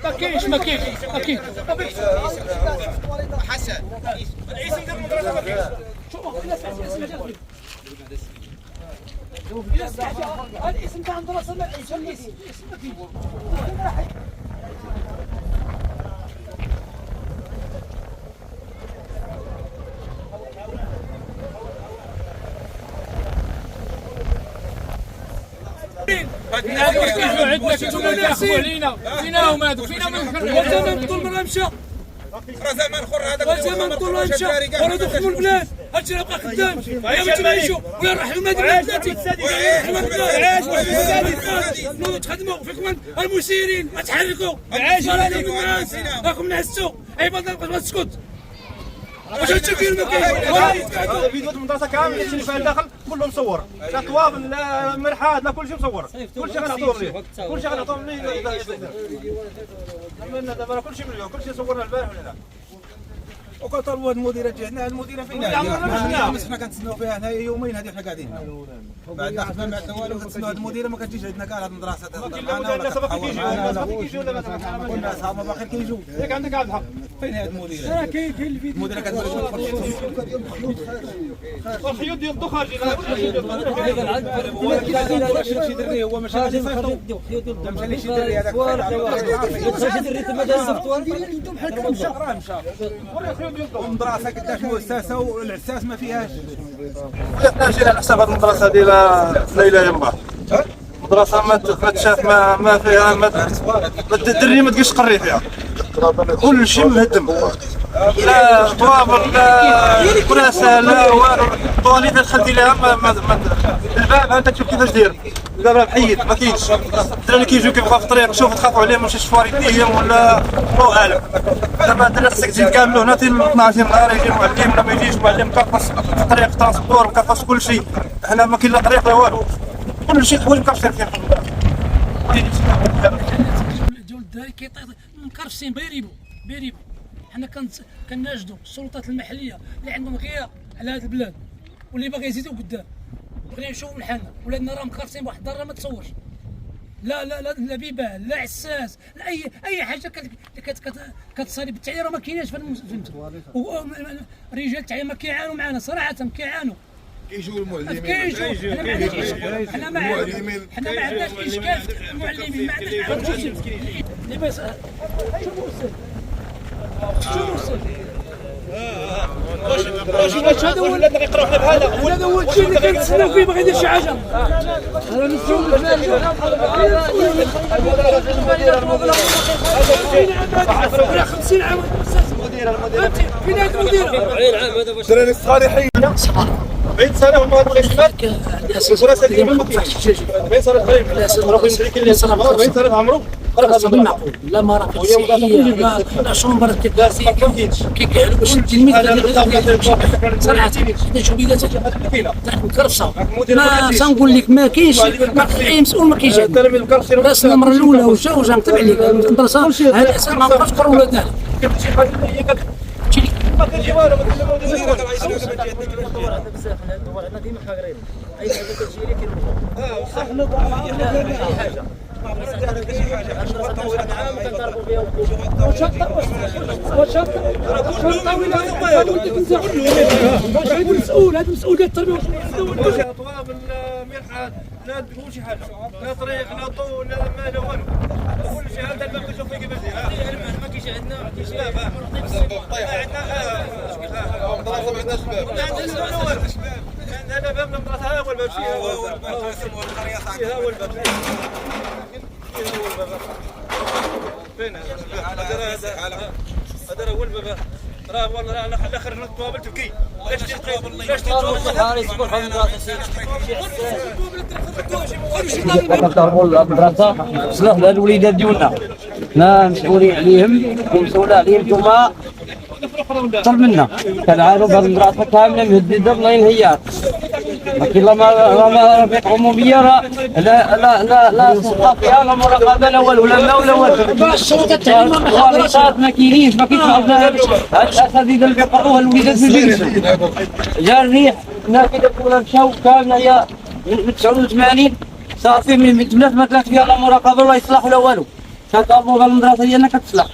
ما كاينش حسن الاسم ديال المدرسه ما كاينش. الاسم تاع المدرسه ما كاينش. عندنا كنتوما ناعسين علينا. فينا هما هذوك؟ فينا زمان طول مرة مشى. راه زمان اخر هذاك زمان طول مشى. وراه دخلوا البلاد. هادشي راه بقى خدام. باش نعيشوا ولا نروحوا المدينة بلاتي. نوضوا تخدموا فيكم المسيرين ما تحركوا. عايشين الناس. راكم نعستوا. عباد الله تسكت. واش هادشي ما كاين؟ فيديوهات المدرسه كامل اللي فيها الداخل كله مصور، لا طوابل لا مرحاض لا كلشي مصور، كلشي غنعطوهم ليه، كلشي غنعطوهم ليه. دابا كلشي مليون، كلشي صورنا البارح ولا لا. وكطلبوا المديره تجينا، المديره فين هي؟ حنا كنتسناو فيها هنايا يومين هذه حنا قاعدين. بعد خدمه ما عندنا والو، كنتسناو هذه المديره ما كتجيش عندنا كاع هذه المدرسه. الناس باقي كيجيو ولا الناس هما باقي كيجيو. ياك عندك كاع الحق. فين هي المديره؟ كاين الفيديو. المديره كتقول الخيوط ديال الضو خارجين. شي دري هو ماشي غادي يصيفطوا. ماشي شي دري هذاك. شي دري تما داز الفطور مشى. المدرسه قداش مؤسسه والعساس ما فيهاش. حنا جينا على حساب هذه المدرسه ديال ليلى يما. المدرسه ما تشاف ما فيها الدري ما تقدش تقري فيها. كل شيء مهدم. لا طوابل لا كراسه لا والو. الطواليت دخلتي لها الباب انت تشوف كيفاش داير. الباب محيد ما كاينش. الدراري كيجيو كيبقاو في الطريق شوف تخافوا عليهم واش يشفوا ريديهم ولا الله اعلم. دابا الدراري خصك تزيد كاملوا هنا 12 نهار يجي معلم ولا ما يجيش معلم كرفص الطريق ترونسبور وكرفص كل شيء. هنا ما كاين لا طريق لا والو. كل شيء حوايج مكرفسين فيه. ديال الدراري مكرفسين بيريبو. حنا كنناشدوا السلطات المحليه اللي عندهم غيره على هذه البلاد واللي باغي يزيدوا قدام. بغينا نشوفوا لحالنا ولادنا راه مكرفسين بواحد الدار ما تصورش. لا بيبان لا عساس لا اي حاجه كتصاري بالتعليم راه ما كايناش فهمت. رجال التعليم ما كيعانوا معنا صراحه كيعانوا. كيجيو المعلمين حنا ما عندناش اشكال في المعلمين ما عندناش لباس. واش هذا هو اللي يقراو حنا بهذا هذا هو الشيء اللي كنتسناو فيه باغي يدير شي حاجه. انا مسؤول ولا 50 عام فين هاد المدير 40 عام هذا باش الدراري الصالحين 40 سنه هما الخدمات الكراسه اللي ما كتفتحش 40 سنه تقريبا. اللي صرا 40 سنه عمره راه بالمعقول. لا مرافق لا شومبر كداسي كيكالو باش التلميذ صراحه شنو بيدات مكرفصه. ما تنقول لك ما كاينش اي مسؤول ما كيجي. راس الامر الاولى وجا نطبع عليك المدرسه هذا الاساس ما بقاش تقرا ولادنا. ما كاينش والو ما ديما حاضرين اي حاجه كتجي لي كنوقفوا. صح اي حاجه كنضربوا بها مسؤول. هذا مسؤول ديال التربيه. طوابل مرحاض لا تقول شي حاجه لا طريق لا طول لا ما لا والو. كل شيء هذا الباب كنشوف فيه كيفاش ما كاينش عندنا ما كاينش لا فاهم عندنا المدرسه ما عندناش باب. ما عندناش والو. هذا باب المدرسه ها هو الباب فيها هو الباب فيها هو الباب فين هذا هو الباب. راه والله راه خرجنا الطوابل تبكي. علاش كنضربوا المدرسه بزاف ديال الوليدات ديالنا. حنا مسؤولين عليهم ومسؤول عليهم نتوما اكثر منا. كنعانوا بهذه المدرسه كامله مهدده الله ينهيها. لكن لا رفيق عموميه لا سلطه فيها لا مراقبه لا والو لا والو. السلطه التعليميه ما كاينينش ما كاينش عندنا هاد الاساتذه اللي كيقراوها الوليدات في الجنس. جا الريح نافذه الاولى مشاو كامله هي من 89 صافي من 8 ما طلعت فيها لا مراقبه ولا اصلاح ولا والو. كتطلبوا في المدرسه ديالنا كتسلق